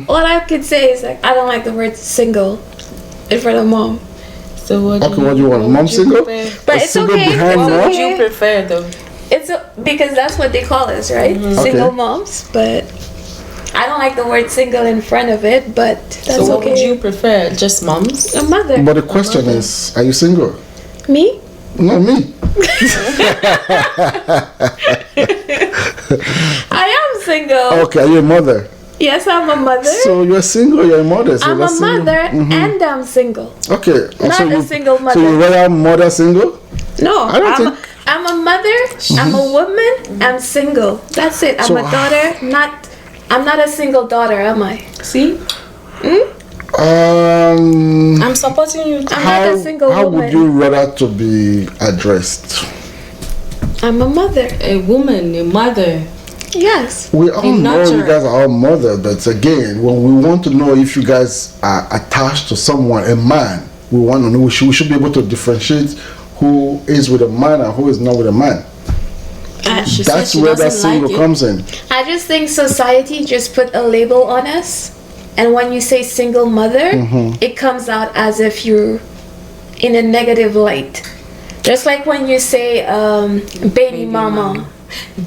All I could say is like I don't like the word single in front of mom. So what? Okay, what do you want? Mom single? But it's single okay. behind What mom? would you prefer though? Because that's what they call us, right? Single Okay. moms. But I don't like the word single in front of it. But that's So what okay. would you prefer? Just moms? A mother. But the question is, are you single? Me? No, me. I am single. Okay, are you a mother? Yes, I'm a mother. So you're single, you're a mother. So I'm a that's single. mother and I'm single. Okay. Not so a single mother. So you rather mother single? No, I don't think- I'm a mother. I'm a woman. I'm single. That's it. I'm So- a daughter. I'm not a single daughter, am I? See? I'm supporting you. I'm not a single how woman. would you rather to be addressed? I'm a mother. A woman, a mother. Yes. We all know nurture. you guys are all mothers, but again, when we want to know if you guys are attached to someone, a man, we want to know, we should be able to differentiate who is with a man and who is not with a man. She said That's she where that doesn't single like it. comes in. I just think society just put a label on us, and when you say single mother, it comes out as if you're in a negative light. Just like when you say baby mama.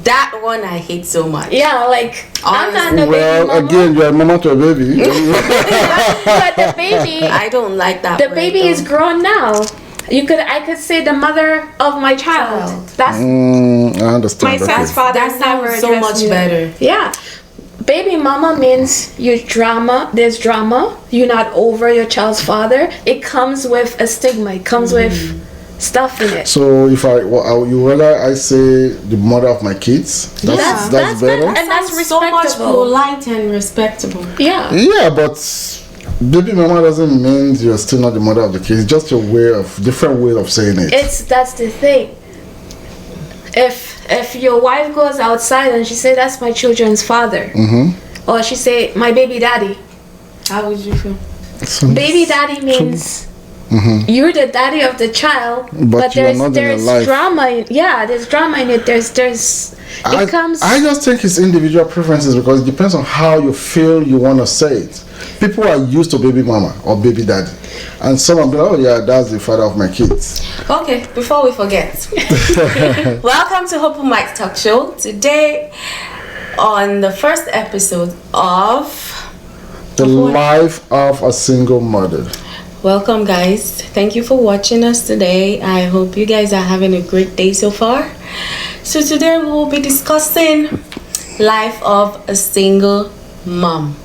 That one I hate so much. Yeah, like I'm not a baby Well, mama. again, you're a mama to a baby. But the baby, I don't like that. the word, baby though. is grown now. I could say the mother of my child. That's I understand. my son's okay. father. That never sounds so addressed much me. better. Yeah. Baby mama means there's drama. You're not over your child's father. It comes with a stigma. It comes with stuff in it. So if you rather I say the mother of my kids, that's better. And that's Sounds so much respectable. polite and respectable. Yeah. Yeah, but baby mama doesn't mean you're still not the mother of the kids. It's just a different way of saying it. That's the thing. If your wife goes outside and she say that's my children's father, or she say my baby daddy, How would you feel? baby daddy means you're the daddy of the child, But you are there's not in their there's life. drama. There's drama in it. I just think it's individual preferences because it depends on how you feel you want to say it. People are used to baby mama or baby daddy, and some are like, oh yeah, that's the father of my kids. Okay, before we forget, welcome to Open-MicFlow Talk Show. Today, on the first episode of The life of a single mother. Welcome, guys. Thank you for watching us today. I hope you guys are having a great day so far. So today we will be discussing life of a single mom.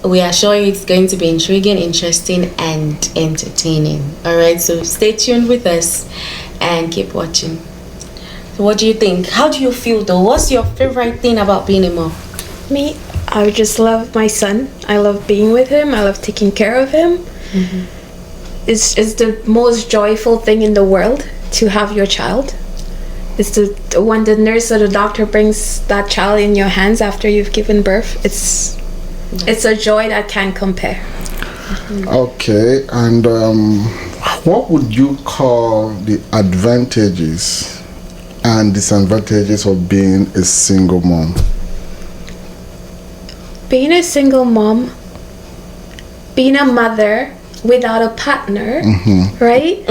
We are sure it's going to be intriguing, interesting, and entertaining. Alright, so stay tuned with us and keep watching. So what do you think? How do you feel though? What's your favorite thing about being a mom? Me, I just love my son. I love being with him. I love taking care of him. It's the most joyful thing in the world to have your child. It's when the nurse or the doctor brings that child in your hands after you've given birth. It's a joy that can't compare. Okay, and what would you call the advantages and disadvantages of being a single mom? Being a single mom, being a mother without a partner, right?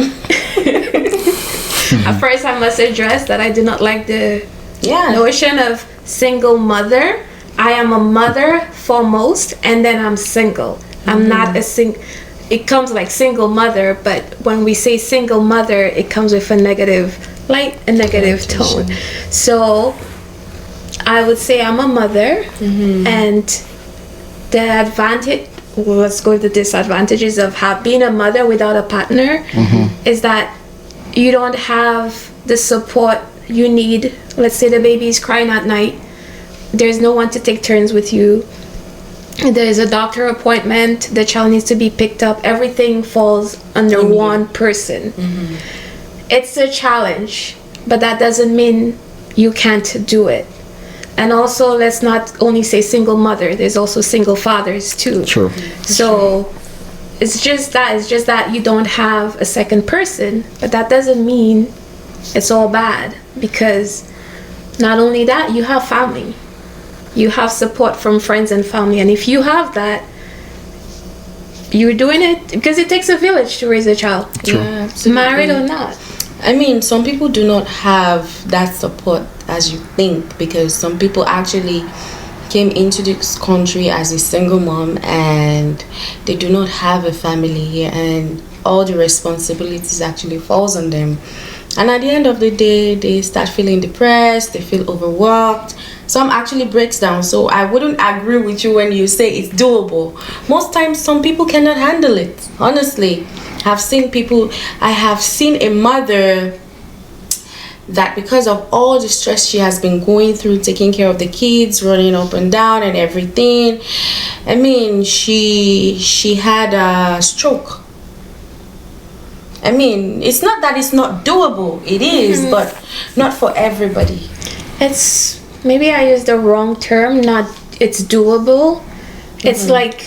At first, I must address that I do not like the notion of single mother. I am a mother foremost, and then I'm single. I'm not a it comes like single mother, but when we say single mother, it comes with a negative tone. So I would say I'm a mother, and the advantage, let's go with the disadvantages of being a mother without a partner, is that you don't have the support you need. Let's say the baby is crying at night. There's no one to take turns with you. There's a doctor appointment. The child needs to be picked up. Everything falls under one person. It's a challenge, but that doesn't mean you can't do it. And also, let's not only say single mother. There's also single fathers too. True. So it's just that you don't have a second person, but that doesn't mean it's all bad, because Not only that, you have family. You have support from friends and family. And if you have that, you're doing it because it takes a village to raise a child. True. Yeah, married or not. I mean, some people do not have that support as you think, because some people actually came into this country as a single mom and they do not have a family here, and all the responsibilities actually falls on them. And at the end of the day, they start feeling depressed, they feel overworked. Some actually breaks down. So I wouldn't agree with you when you say it's doable. Most times, some people cannot handle it. Honestly, I have seen a mother that, because of all the stress she has been going through, taking care of the kids, running up and down and everything, I mean, she had a stroke. I mean, it's not that it's not doable. It is, but not for everybody. It's, maybe I used the wrong term. Not, it's doable. It's like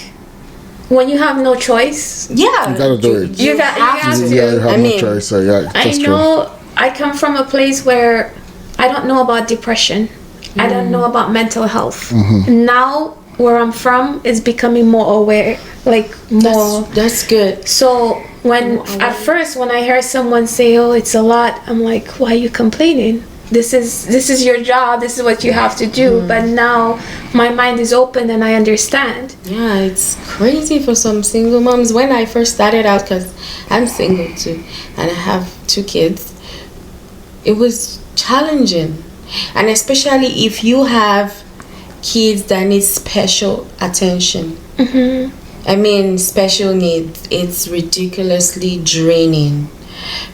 when you have no choice. Yeah, you gotta do it. You have to. Yeah, you have no choice. So yeah, I know. I come from a place where I don't know about depression. I don't know about mental health. Now, where I'm from, is becoming more aware. Like more. That's good. So at first when I hear someone say, "Oh, it's a lot," I'm like, "Why are you complaining? This is your job. This is what you have to do." But now my mind is open and I understand. Yeah, it's crazy for some single moms. When I first started out, because I'm single too, and I have 2 kids, it was challenging. And especially if you have kids that need special attention. I mean, special needs, it's ridiculously draining.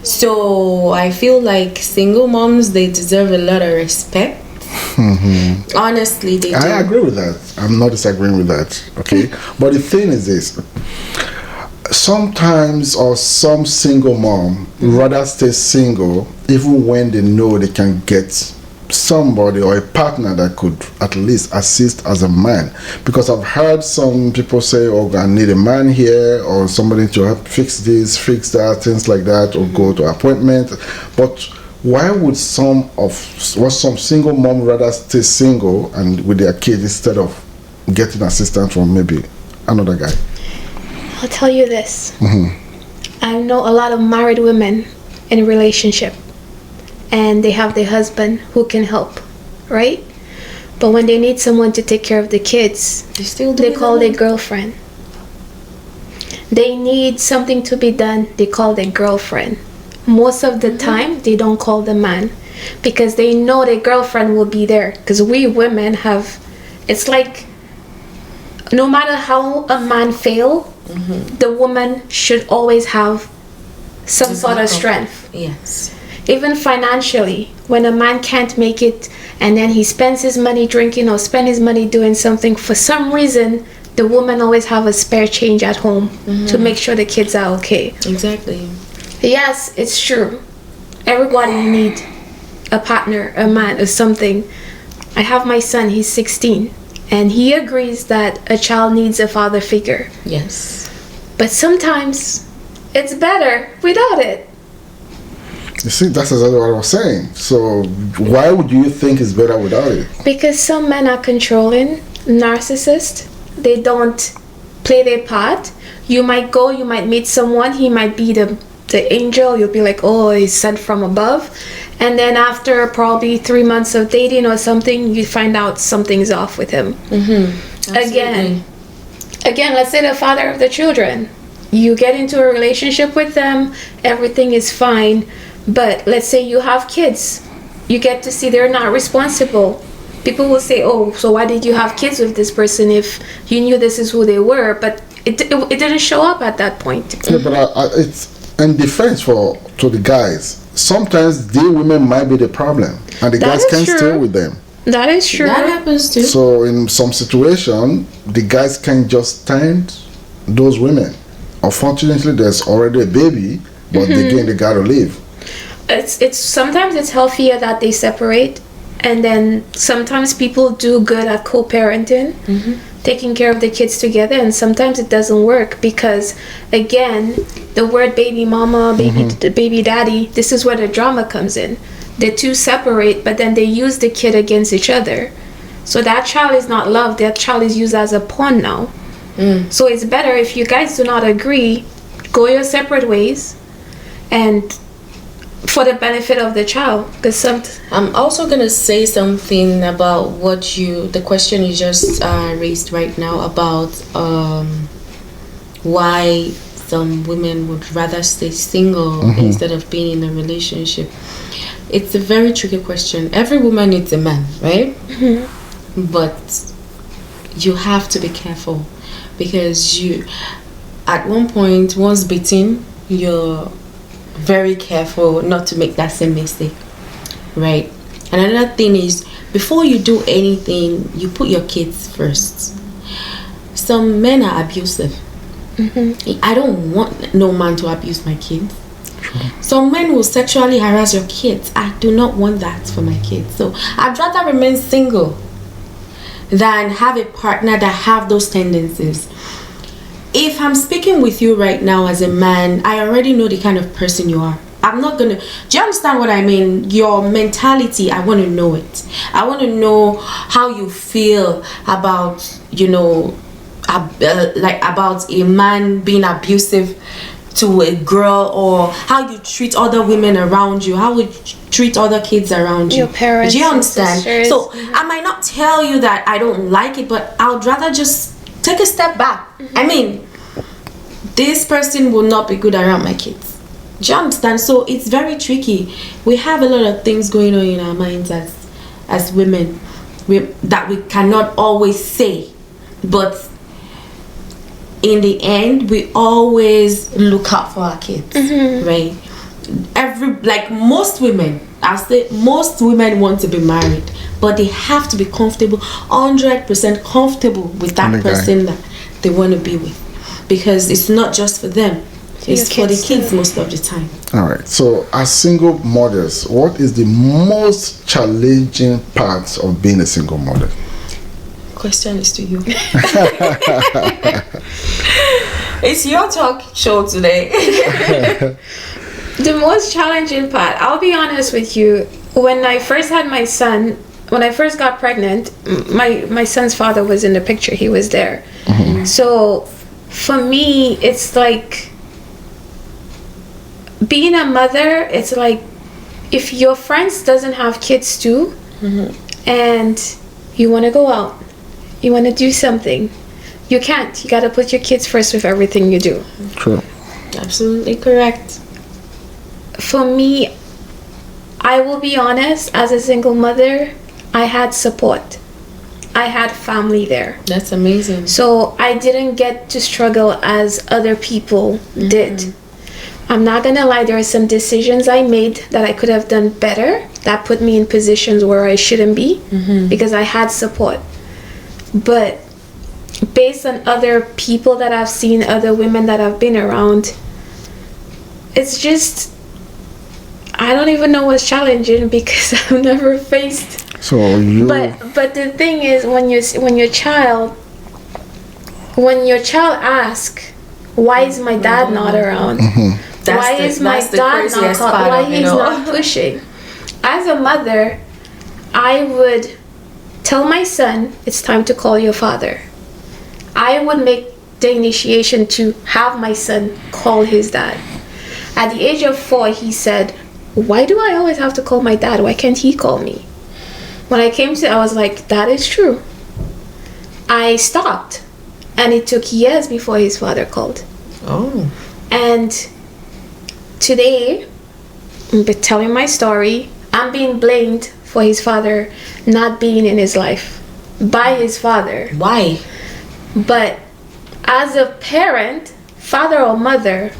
So I feel like single moms, they deserve a lot of respect. Honestly, they do. I agree with that. I'm not disagreeing with that. Okay. But the thing is this: sometimes, or some single mom rather stay single even when they know they can get somebody or a partner that could at least assist as a man. Because I've heard some people say, "Oh, I need a man here," or somebody to help fix this, fix that, things like that, or go to appointment. But why would some single mom rather stay single and with their kids instead of getting assistance from maybe another guy? I'll tell you this. I know a lot of married women in a relationship, and they have their husband who can help, right? But when they need someone to take care of the kids, they call their girlfriend. They need something to be done, they call their girlfriend. Most of the time, they don't call the man, because they know their girlfriend will be there. Because we women have, it's like, no matter how a man fail, the woman should always have some sort of strength. Yes. Even financially, when a man can't make it and then he spends his money drinking or spend his money doing something, for some reason the woman always have a spare change at home to make sure the kids are okay. Exactly. Yes, it's true. Everybody need a partner, a man, or something. I have my son, he's 16, and he agrees that a child needs a father figure. Yes. But sometimes it's better without it. You see, that's exactly what I was saying. So why would you think it's better without it? Because some men are controlling, narcissists. They don't play their part. You might meet someone, he might be the angel. You'll be like, "Oh, he's sent from above." And then after probably 3 months of dating or something, you find out something's off with him. Again, let's say the father of the children. You get into a relationship with them, everything is fine. But let's say you have kids. You get to see they're not responsible. People will say, "Oh, so why did you have kids with this person if you knew this is who they were?" But it didn't show up at that point. Yeah, but it's in defense to the guys. Sometimes the women might be the problem, and the guys can't stay with them. That is true. That happens too. So in some situation, the guys can't just stand those women. Unfortunately, there's already a baby, but again, they gotta leave. It's sometimes it's healthier that they separate, and then sometimes people do good at co-parenting, taking care of the kids together, and sometimes it doesn't work because, again, the word baby mama, baby daddy, this is where the drama comes in. the two separate, but then they use the kid against each other. So that child is not loved. That child is used as a pawn now. So it's better if you guys do not agree, go your separate ways, and for the benefit of the child. Because I'm also gonna say something about the question you just raised right now about why some women would rather stay single instead of being in a relationship. It's a very tricky question. Every woman needs a man, right? But you have to be careful, because you, at one point, once bitten, you're very careful not to make that same mistake, right? And another thing is, before you do anything, you put your kids first. Some men are abusive. I don't want no man to abuse my kids. Some men will sexually harass your kids. I do not want that for my kids. So I'd rather remain single than have a partner that have those tendencies. If I'm speaking with you right now as a man, I already know the kind of person you are. I'm not gonna, do you understand what I mean? Your mentality, I want to know it. I want to know how you feel about, you know, like about a man being abusive to a girl, or how you treat other women around you, how you treat other kids around you. Your parents. Do you understand? Sisters. So I might not tell you that I don't like it, but I would rather just take a step back. I mean, this person will not be good around my kids. Do you understand? So it's very tricky. We have a lot of things going on in our minds as women that we cannot always say, but in the end, we always look out for our kids, right? Like most women, I say most women want to be married, but they have to be comfortable, 100% comfortable with that person that they want to be with, because it's not just for them, it's for the kids most of the time. All right. So, as single mothers, what is the most challenging part of being a single mother? Question is to you. It's your talk show today. The most challenging part, I'll be honest with you, when I first had my son, when I first got pregnant, my son's father was in the picture. He was there. So for me, it's like being a mother, it's like if your friends doesn't have kids too, and you want to go out, you want to do something, you can't. You got to put your kids first with everything you do. True. Absolutely correct. For me, I will be honest, as a single mother, I had support. I had family there. That's amazing. So I didn't get to struggle as other people did. I'm not gonna lie, there are some decisions I made that I could have done better that put me in positions where I shouldn't be, because I had support. But based on other people that I've seen, other women that I've been around, it's just, I don't even know what's challenging, because I've never faced. So you. But the thing is, when your child asks, why is my dad not around? Why is my dad not called? Why he's not pushing? As a mother, I would tell my son, it's time to call your father. I would make the initiation to have my son call his dad. At the age of 4, he said, why do I always have to call my dad? Why can't he call me? When I came to it, I was like, that is true. I stopped. And it took years before his father called. Oh. And today, I'm telling my story, I'm being blamed for his father not being in his life by his father. Why? But as a parent, father or mother,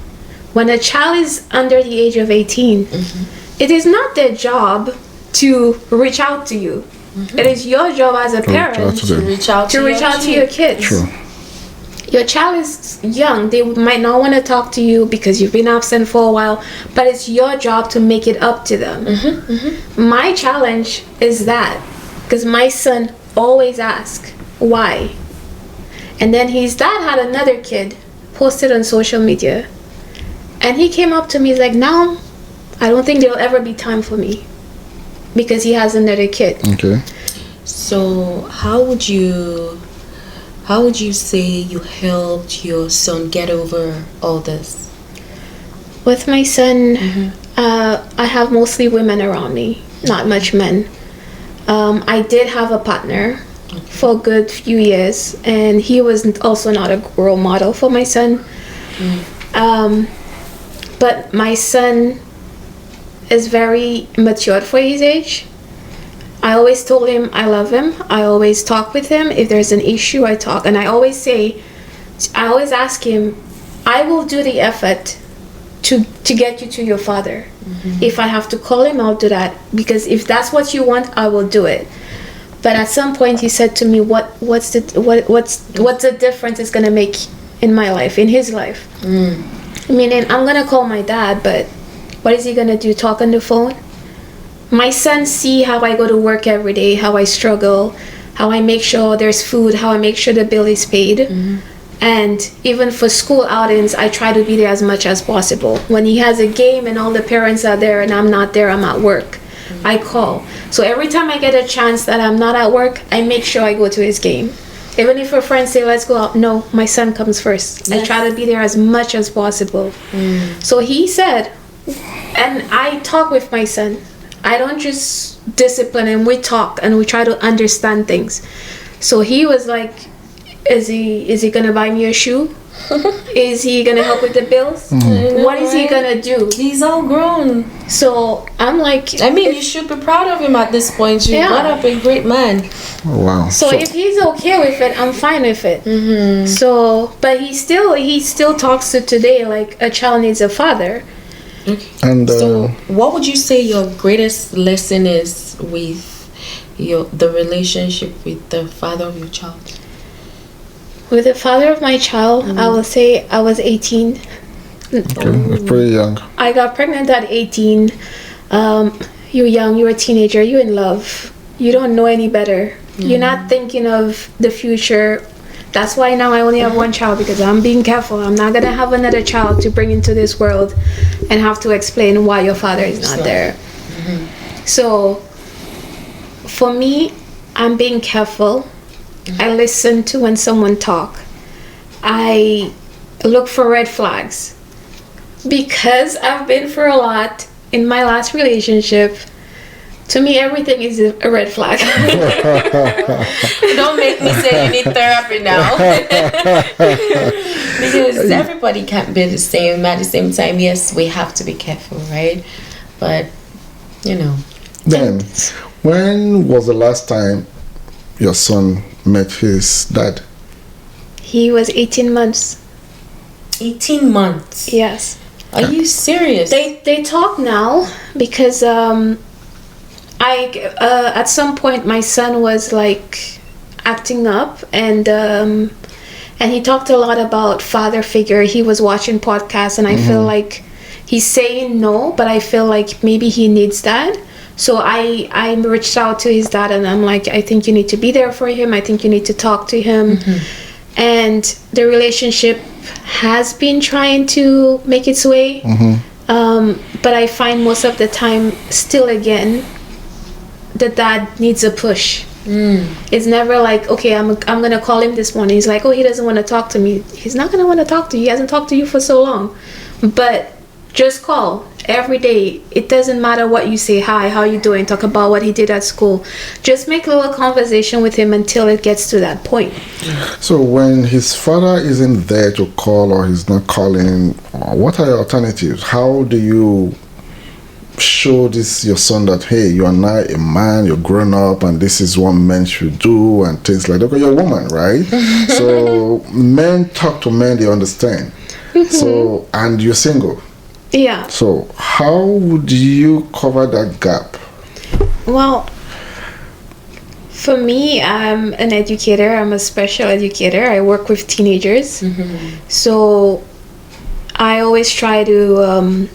when a child is under the age of 18, it is not their job to reach out to you. It is your job as a parent to reach out to your kids. True. Your child is young. They might not want to talk to you because you've been absent for a while, but it's your job to make it up to them. My challenge is that, because my son always asks, why? And then his dad had another kid posted on social media, and he came up to me, he's like, now I don't think there'll ever be time for me. because he has another kid. Okay. So how would you say you helped your son get over all this? With my son, I have mostly women around me, not much men. I did have a partner for a good few years, and he was also not a role model for my son. But my son is very matured for his age. I always told him I love him. I always talk with him. If there's an issue, I talk. And I always ask him, I will do the effort to get you to your father. If I have to call him, I'll do that. Because if that's what you want, I will do it. But at some point he said to me, what's the difference it's gonna make in my life, in his life? Meaning, I'm gonna call my dad, but what is he gonna do? Talk on the phone? My son see how I go to work every day, how I struggle, how I make sure there's food, how I make sure the bill is paid. And even for school outings, I try to be there as much as possible. When he has a game and all the parents are there and I'm not there, I'm at work, I call. So every time I get a chance that I'm not at work, I make sure I go to his game. Even if a friend say, let's go out, no, my son comes first. Yes. I try to be there as much as possible. So he said, and I talk with my son. I don't just discipline him, we talk and we try to understand things. So he was like, is he gonna buy me a shoe? Is he gonna help with the bills? What is he gonna do? He's all grown. So I'm like, I mean, you should be proud of him at this point. You brought up a great man. Oh, wow. So if he's okay with it, I'm fine with it. So, but he still talks to today like a child needs a father. Okay. And so what would you say your greatest lesson is with the relationship with the father of your child? With the father of my child, I will say I was 18. Okay, pretty young. I got pregnant at 18. You're young, you're a teenager, you're in love. You don't know any better. You're not thinking of the future. That's why now I only have one child, because I'm being careful. I'm not gonna have another child to bring into this world and have to explain why your father is not there. So for me, I'm being careful. I listen to when someone talk. I look for red flags, because I've been through a lot in my last relationship. To me, everything is a red flag. Don't make me say you need therapy now. Because everybody can't be the same. At the same time, yes, we have to be careful, right? But, you know. Then, when was the last time your son met his dad? He was 18 months. 18 months? Yes. Are you serious? They talk now, because at some point my son was like acting up, and he talked a lot about father figure. He was watching podcasts, and I feel like he's saying no, but I feel like maybe he needs that. So I reached out to his dad, and I'm like, I think you need to be there for him. I think you need to talk to him. And the relationship has been trying to make its way. But I find most of the time, still again, the dad needs a push. It's never like, okay, I'm gonna call him this morning. He's like, oh, he doesn't want to talk to me. He's not gonna want to talk to you. He hasn't talked to you for so long. But just call every day. It doesn't matter what you say. Hi, how you doing? Talk about what he did at school. Just make a little conversation with him until it gets to that point. So when his father isn't there to call, or he's not calling, what are your alternatives? How do you show your son that, hey, you are now a man, you're grown up, and this is what men should do, and things like that? Okay, you're a woman, right? So men talk to men, they understand. So, and you're single. Yeah. So how would you cover that gap? Well, for me, I'm an educator. I'm a special educator. I work with teenagers. So I always try to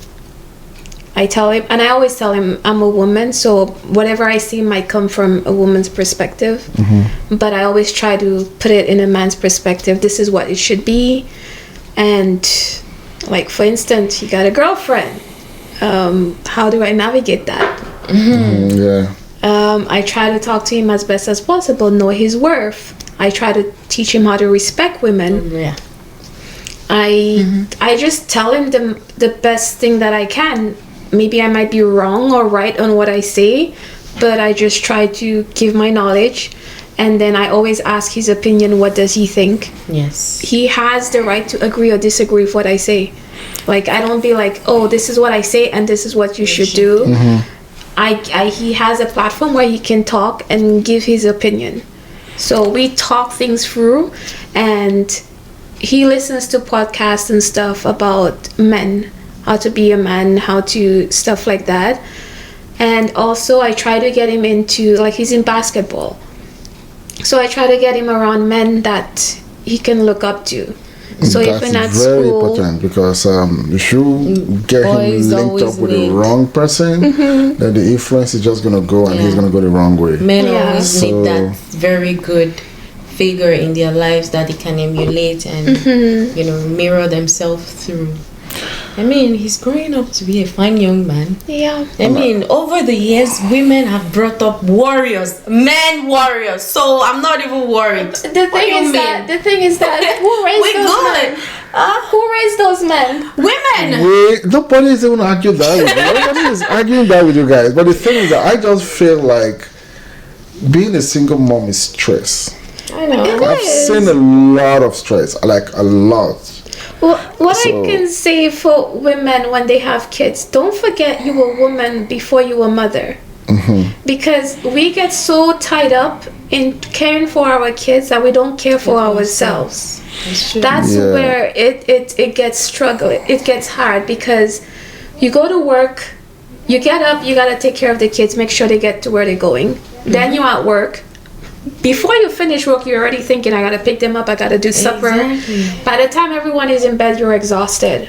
I tell him, and I always tell him I'm a woman, so whatever I see might come from a woman's perspective. But I always try to put it in a man's perspective. This is what it should be. And like, for instance, he got a girlfriend. How do I navigate that? Yeah. I try to talk to him as best as possible, know his worth. I try to teach him how to respect women. Yeah. I just tell him the best thing that I can. Maybe I might be wrong or right on what I say, but I just try to give my knowledge, and then I always ask his opinion. What does he think? Yes. He has the right to agree or disagree with what I say. Like, I don't be like, oh, this is what I say and this is what you should do. He has a platform where he can talk and give his opinion. So we talk things through, and he listens to podcasts and stuff about men, how to be a man, how to stuff like that. And also I try to get him into, like, he's in basketball, so I try to get him around men that he can look up to. So that's even at very school, important, because you should get him linked up with the wrong person, then the influence is just going to go, and he's going to go the wrong way. Men always need that very good figure in their lives that they can emulate and mirror themselves through. I mean, he's growing up to be a fine young man. Yeah. I mean, over the years, women have brought up warriors, men warriors. So I'm not even worried. The thing is that who raised those men? Who raised those men? Women. Nobody is even arguing that with you. Nobody is arguing that with you guys. But the thing is that I just feel like being a single mom is stress. I know. I've seen a lot of stress, like a lot. Well, what I can say for women when they have kids, don't forget you were a woman before you were a mother. Because we get so tied up in caring for our kids that we don't care for ourselves. That's where it gets struggling. It gets hard, because you go to work, you get up, you got to take care of the kids, make sure they get to where they're going. Then you're at work. Before you finish work, you're already thinking, I gotta pick them up, I gotta do supper. Exactly. By the time everyone is in bed, you're exhausted.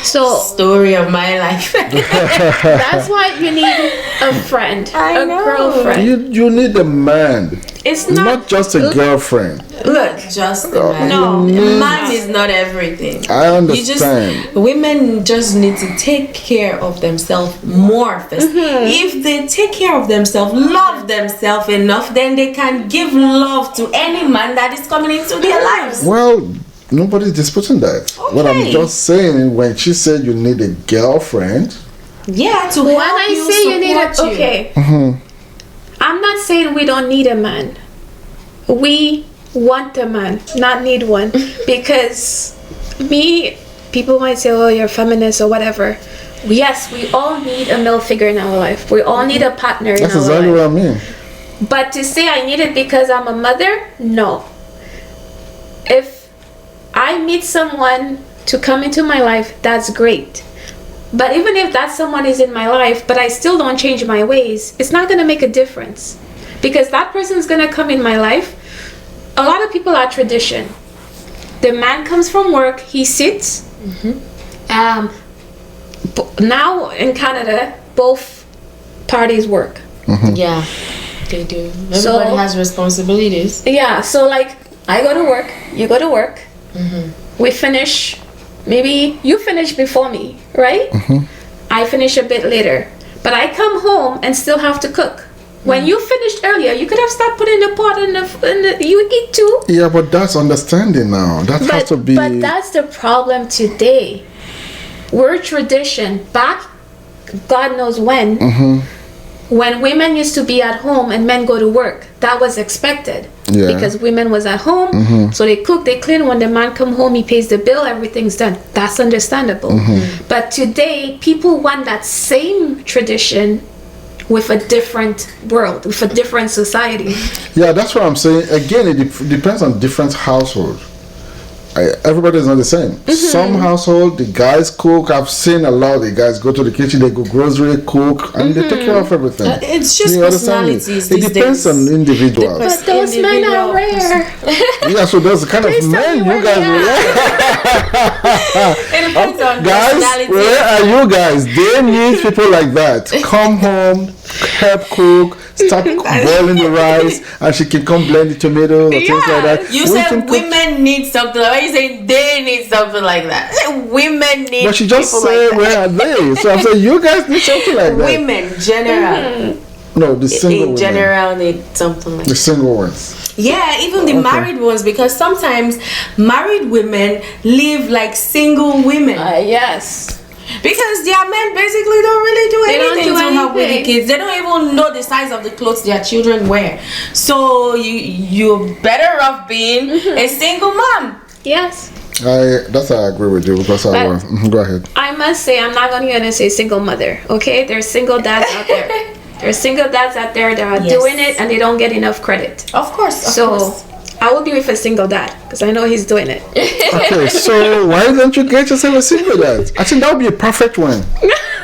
So story of my life. that's why you need a friend, a girlfriend. You need a man. It's not just a girlfriend. Look, just a man. No, a man is not everything. I understand. Women just need to take care of themselves more first. If they take care of themselves, love themselves enough, then they can give love to any man that is coming into their lives. Well, nobody's disputing that. Okay. What I'm just saying, when she said you need a girlfriend, to help you, say you need support you. I'm not saying we don't need a man. We want a man, not need one. Because people might say, oh, you're feminist or whatever. Yes, we all need a male figure in our life. We all need a partner in our life. That's exactly what I mean. But to say I need it because I'm a mother, no. If I meet someone to come into my life, that's great. But even if that someone is in my life, but I still don't change my ways, it's not going to make a difference. Because that person is going to come in my life. A lot of people are tradition. The man comes from work, he sits. Now in Canada, both parties work. Yeah, they do. Everybody has responsibilities. Yeah, so like I go to work, you go to work. We finish. Maybe you finish before me, right? I finish a bit later. But I come home and still have to cook. When you finished earlier, you could have started putting the pot in the you eat too. Yeah, but that's understanding now. That has to be... But that's the problem today. We're tradition. Back, God knows when women used to be at home and men go to work, that was expected. Because women was at home, so they cook, they clean. When the man come home, he pays the bill, everything's done. That's understandable. But today, people want that same tradition with a different world, with a different society. Yeah, that's what I'm saying. Again, it depends on different households. Everybody is not the same. Some household, the guys cook. I've seen a lot. The guys go to the kitchen, they go grocery, cook, and they take care of everything. It's just personalities. It depends on individuals. But those men are rare. Yeah, so those kind of men you guys It depends on guys, personality. where are you guys? They need people like that. Come home, help cook, start boiling the rice, and she can come blend the tomatoes or things like that. You said women need something. Why you say they need something like that? Women need. But she just said, like where are they? So I'm saying you guys need something like that. Women, general. No, the single in general need something like the single ones. Yeah, even the married ones, because sometimes married women live like single women. Yes. Because their men basically don't really do anything to help with the kids. They don't even know the size of the clothes their children wear. So you're better off being a single mom. Yes. I agree with you because I was. Go ahead. I must say, I'm not gonna say single mother. Okay, there's single dads out there. There's single dads out there that are doing it and they don't get enough credit. Of course. I will be with a single dad because I know he's doing it. Okay, so why don't you get yourself a single dad? I think that would be a perfect one.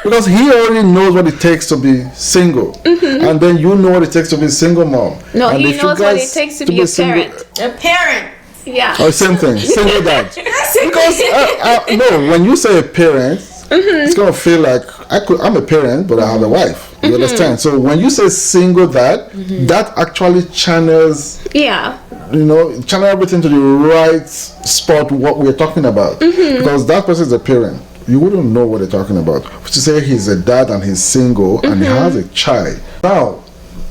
Because he already knows what it takes to be single. And then you know what it takes to be a single mom. No, and he knows what it takes to be a parent. A parent. Yeah. Oh, same thing. Single dad. Because, no, when you say a parent, it's going to feel like I'm a parent, but I have a wife. You understand? So when you say single dad, that actually channels, channel everything to the right spot what we're talking about. Because that person is a parent. You wouldn't know what they're talking about. But you say he's a dad and he's single and he has a child. Now,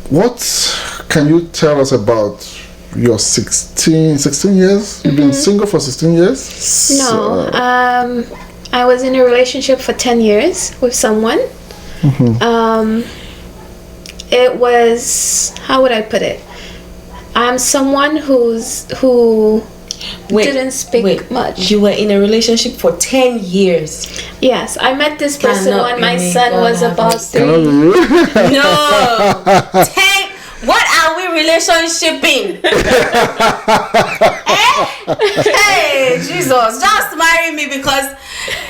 what can you tell us about your 16 years? You've been single for 16 years? No. I was in a relationship for 10 years with someone. It was, how would I put it? I'm someone who didn't speak much. You were in a relationship for 10 years. Yes, I met this person when my son was about 3. No. 10. What are we relationshiping? Hey, Jesus, just marry me because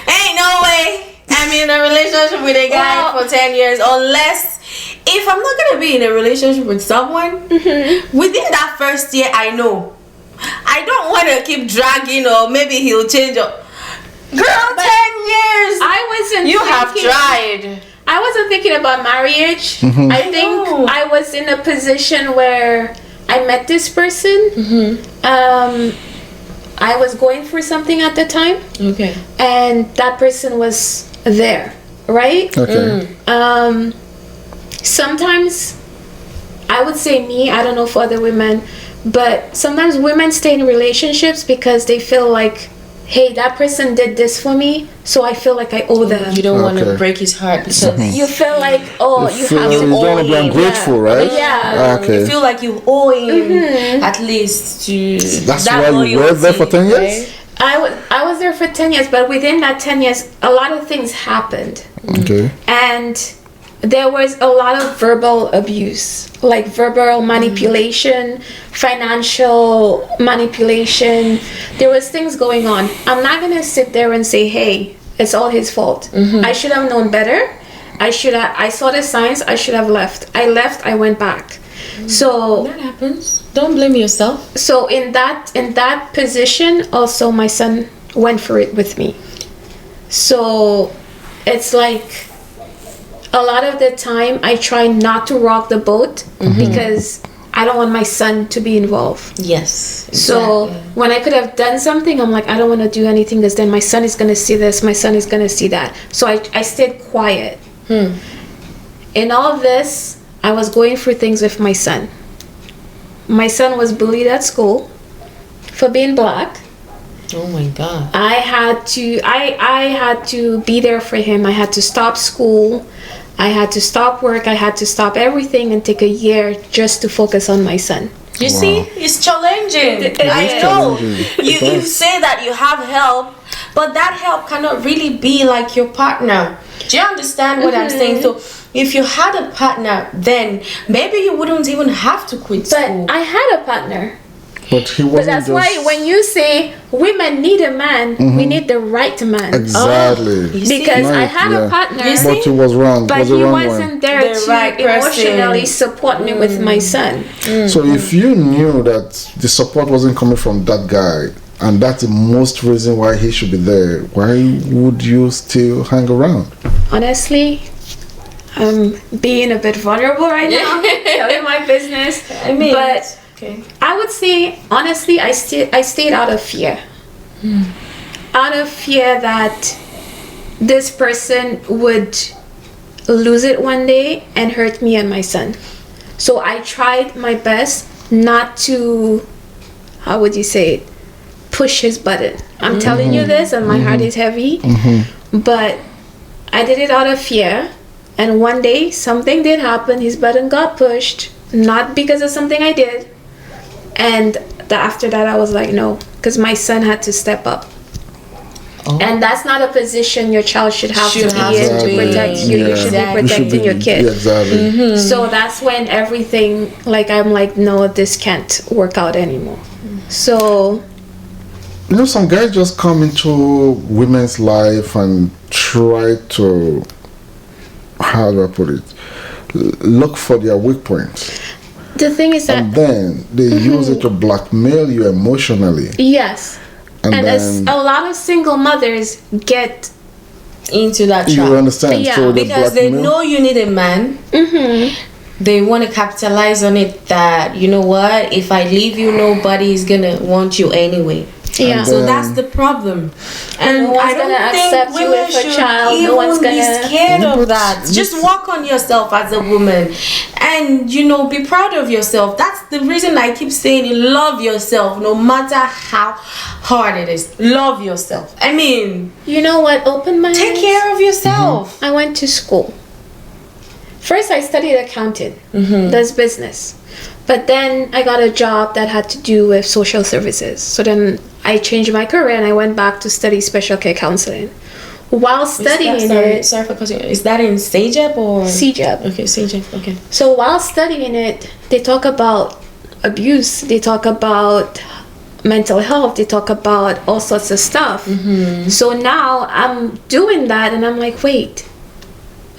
ain't no way I'm in a relationship with a guy for 10 years unless if I'm not gonna be in a relationship with someone within that first year. I know I don't want to keep dragging or maybe he'll change up. Girl, 10 years. You have tried. I wasn't thinking about marriage. I think I was in a position where I met this person. I was going through something at the time. Okay. And that person was there, right? Okay. Sometimes, I would say me, I don't know for other women, but sometimes women stay in relationships because they feel like, hey, that person did this for me, so I feel like I owe them. You don't want to break his heart. You feel like, you have to owe him. You don't be ungrateful, right? Yeah. Okay. You feel like you owe him at least to... That's why you were there for 10 years? Right? I was there for 10 years, but within that 10 years, a lot of things happened. Okay. And there was a lot of verbal abuse, like verbal manipulation, financial manipulation. There was things going on. I'm not going to sit there and say, hey, it's all his fault. I should have known better. I saw the signs. I should have left. I left. I went back. So that happens. Don't blame yourself. So in that position, also my son went for it with me. So it's like a lot of the time I try not to rock the boat because I don't want my son to be involved. Yes. Exactly. So when I could have done something, I'm like, I don't want to do anything because then my son is going to see this, my son is going to see that. So I stayed quiet. In all of this, I was going through things with my son. My son was bullied at school for being black. Oh my God. I had to be there for him. I had to stop school. I had to stop work. I had to stop everything and take a year just to focus on my son. You see, it's challenging. I know. You say that you have help, but that help cannot really be like your partner. Do you understand what I'm saying? So if you had a partner, then maybe you wouldn't even have to quit school. But I had a partner. But he wasn't. But that's why when you say women need a man, we need the right man. Exactly. Because I had a partner, but he was wrong. But he wasn't there to emotionally support me with my son. So if you knew that the support wasn't coming from that guy, and that's the most reason why he should be there, why would you still hang around? Honestly, I'm being a bit vulnerable right now, telling my business. But I would say, honestly, I stayed out of fear. Out of fear that this person would lose it one day and hurt me and my son. So I tried my best not to, how would you say it, push his button. I'm telling you this, and my heart is heavy, but I did it out of fear. And one day something did happen. His button got pushed, not because of something I did. And after that I was like, no, because my son had to step up. And that's not a position your child should have to be in to protect you. You should be protecting your kid. Yeah, exactly. So that's when everything, like, I'm like, no, this can't work out anymore. So, you know, some guys just come into women's life and try to, how do I put it, look for their weak points. The thing is that, and then they use it to blackmail you emotionally. Yes. And a lot of single mothers get into that trap. You understand? Yeah. So because they know you need a man. They want to capitalize on it that, you know what, if I leave you, nobody is going to want you anyway. Yeah. So that's the problem. And no one's gonna accept you with a child. No one's gonna be scared of that. Just work on yourself as a woman, and you know, be proud of yourself. That's the reason I keep saying, love yourself, no matter how hard it is. Love yourself. I mean, you know what? Open my take eyes. care of yourself. I went to school. First, I studied accounting. That's business. But then I got a job that had to do with social services. So then I changed my career and I went back to study special care counseling. While studying sorry for cutting. Is that in CJEP or CJEP? Okay, CJEP. Okay. So while studying it, they talk about abuse. They talk about mental health. They talk about all sorts of stuff. So now I'm doing that and I'm like, wait.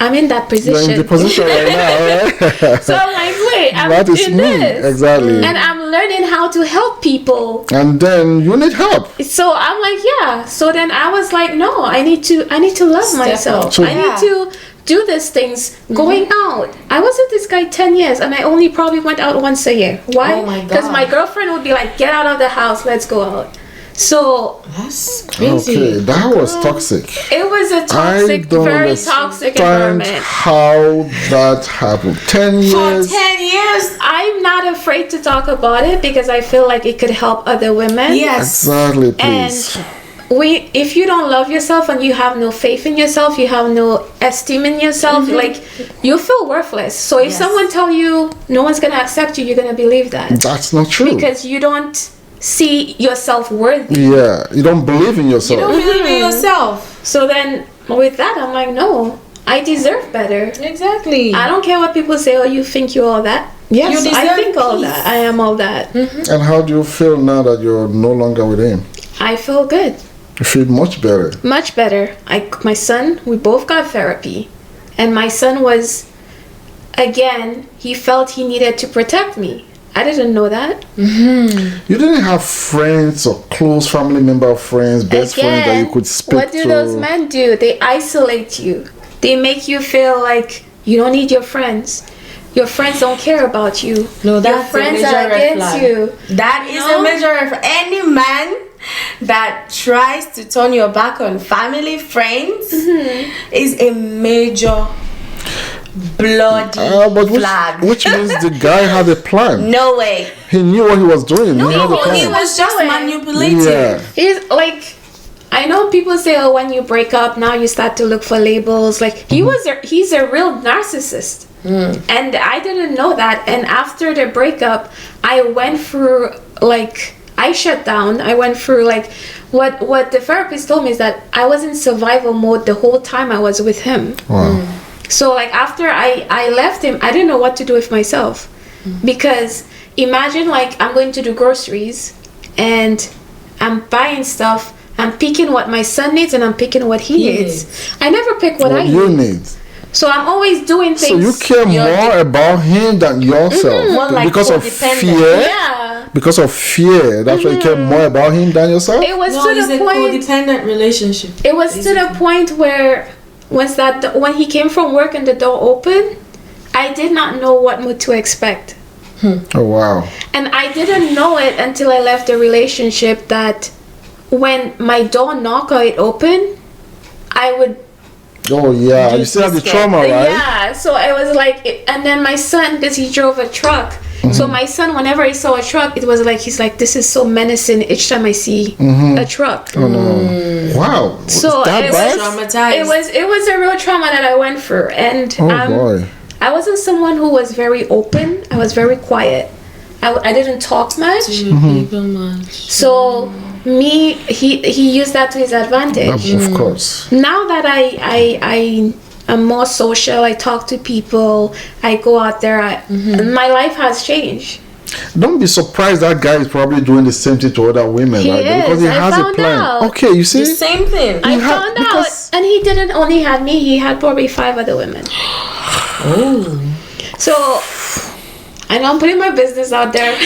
I'm in that position. You're in the position right now, right? So I'm like, wait, I'm that is doing me. this. Exactly. And I'm learning how to help people. And then you need help. So I'm like, yeah. So then I was like, no, I need to love myself. So, I need to do these things. Going out. I was with this guy 10 years and I only probably went out once a year. Why? Oh my God. Because my girlfriend would be like, get out of the house, let's go out. So that's crazy. Okay, that was toxic. It was a toxic, very toxic environment. How that happened? 10 years. For 10 years, I'm not afraid to talk about it because I feel like it could help other women. Yes, exactly. Please. And if you don't love yourself and you have no faith in yourself, you have no esteem in yourself, like you feel worthless. So if someone tell you no one's gonna accept you, you're gonna believe that. That's not true. Because you don't see yourself worthy. Yeah, you don't believe in yourself. You don't believe in yourself. So then with that I'm like, no, I deserve better. Exactly. I don't care what people say. Oh, you think you're all that? Yes, I think all that. I am all that. And how do you feel now that you're no longer with him? I feel good. You feel much better. Much better. My son, we both got therapy, and my son was, again, he felt he needed to protect me. I didn't know that. You didn't have friends or close family member friends, best friends that you could speak to. What do those men do? They isolate you. They make you feel like you don't need your friends. Your friends don't care about you. No, that's your friends are against you. That is a major red flag. Any man that tries to turn your back on family, friends, is a major bloody flag. Which means the guy had a plan. No way. He knew what he was doing. No, he had a plan. he was just manipulating. Yeah. He's like, I know people say, oh, when you break up, now you start to look for labels. Like he's a real narcissist. And I didn't know that. And after the breakup, I went through, like, I shut down. I went through, like, what the therapist told me is that I was in survival mode the whole time I was with him. Wow. So, like, after I left him, I didn't know what to do with myself. Because imagine, like, I'm going to do groceries and I'm buying stuff. I'm picking what my son needs and I'm picking what he needs. I never pick what I need. So I'm always doing things. So you care more about him than yourself because of fear. Yeah. Because of fear, that's why you care more about him than yourself. It was to the point. It's a codependent relationship. It was to the point where was that when he came from work and the door opened, I did not know what mood to expect. Oh wow. And I didn't know it until I left the relationship that when my door knocked or it opened, I would... Oh yeah, you still have the trauma, right? Yeah, so it was like, and then my son, because he drove a truck, so my son, whenever he saw a truck, it was like, he's like, this is so menacing each time I see a truck. Oh no. Wow. So that bad? Traumatized. It was a real trauma that I went through, and boy. I wasn't someone who was very open. I was very quiet. I didn't talk much. So he used that to his advantage. Of course. Now that I am more social, I talk to people, I go out there, my life has changed. Don't be surprised that guy is probably doing the same thing to other women, He right? is. Because he has a plan. Out. Okay, you see? The same thing. I found out. And he didn't only have me, he had probably 5 other women. Oh. So, I know I'm putting my business out there.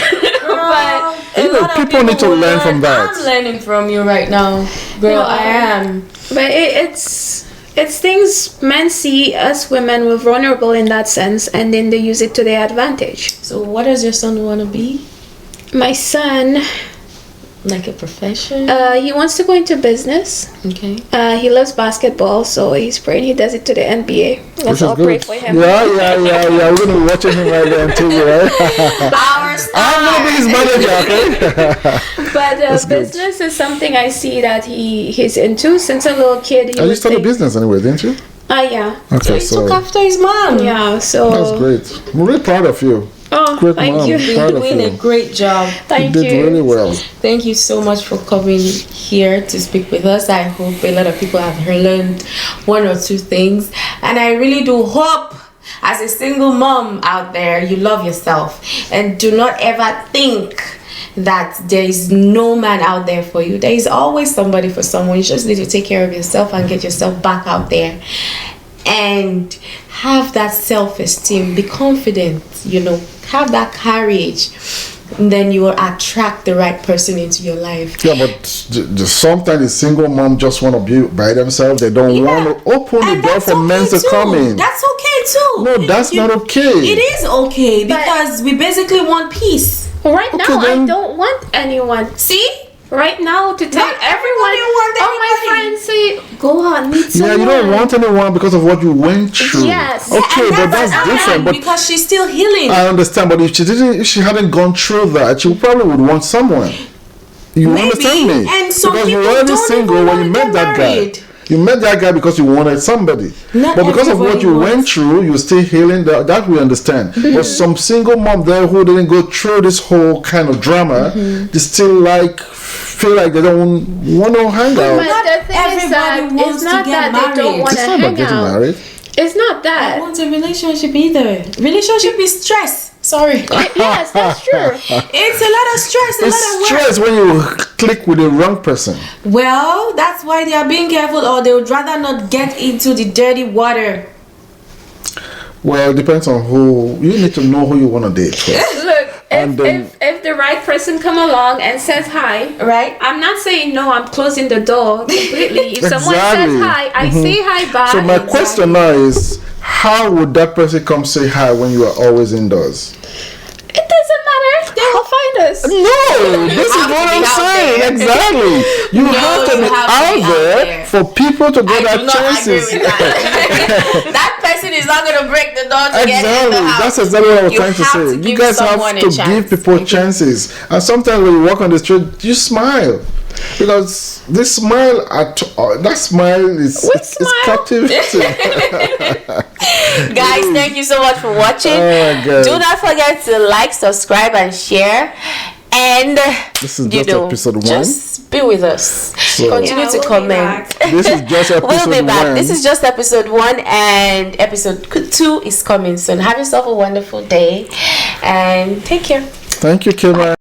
But people need to learn from that. I'm learning from you right now. Girl, I am. But it's things men see us women we're vulnerable in that sense, and then they use it to their advantage. So what does your son want to be? My son, like a profession? He wants to go into business. Okay. He loves basketball, so he's praying he does it to the NBA. Let's all pray for him. Yeah. We're gonna be watching him right there on TV, right? I'm gonna be his manager, okay? But business is something I see that he's into since a little kid. You started a business anyway, didn't you? Yeah. Okay, so he took after his mom. Yeah, so that's great. I'm really proud of you. Oh, great thank mom. you. You're doing a great job. Thank you. You did really well. Thank you so much for coming here to speak with us. I hope a lot of people have learned 1 or 2 things. And I really do hope, as a single mom out there, you love yourself. And do not ever think that there is no man out there for you. There is always somebody for someone. You just need to take care of yourself and get yourself back out there. And have that self-esteem. Be confident, have that courage. And then you will attract the right person into your life. Yeah, but sometimes the single mom just want to be by themselves. They don't want to open the door for men to come in. That's okay too. No, that's not okay. It is okay because we basically want peace. Right now, I don't want anyone. See? Right now, to tell everyone, all my friends say, go on, meet someone. Yeah, you don't want anyone because of what you went through. Yes. Okay, but that's different. But because she's still healing. I understand, but if she hadn't gone through that, she probably would want someone. You understand me? And so because people you were already don't single even when want you to met get that married. guy. You met that guy because you wanted somebody. But because of what you went through, you're still healing. That we understand. But some single mom there who didn't go through this whole kind of drama, they still feel like they don't want to hang out. But the thing is that it's not that they don't want to hang out. Married. It's not that. I want a relationship either. Relationship is stress. Sorry. Yes, that's true. It's a lot of stress, a lot of work. Stress when you click with the wrong person. Well, that's why they are being careful, or they would rather not get into the dirty water. Well, it depends on who. You need to know who you want to date first. Look, if the right person come along and says hi, right? I'm not saying no, I'm closing the door completely. If someone says hi, I say hi back. So my question now is, how would that person come say hi when you are always indoors? It doesn't matter. They will find us. No, this is what I'm saying. Exactly. You have to be out there for people to get that chances. That person is not going to break the door to get in the house. That's exactly what I was trying to say. You guys have to give people chances. And sometimes when you walk on the street, you smile. Because this smile, that smile is captivating. Guys, thank you so much for watching. Do not forget to like, subscribe, and share. And this is just episode 1. Just be with us. So, continue to comment. This is just episode 1. We'll be back. This is just episode 1, and episode 2 is coming soon. Have yourself a wonderful day, and take care. Thank you, Kima.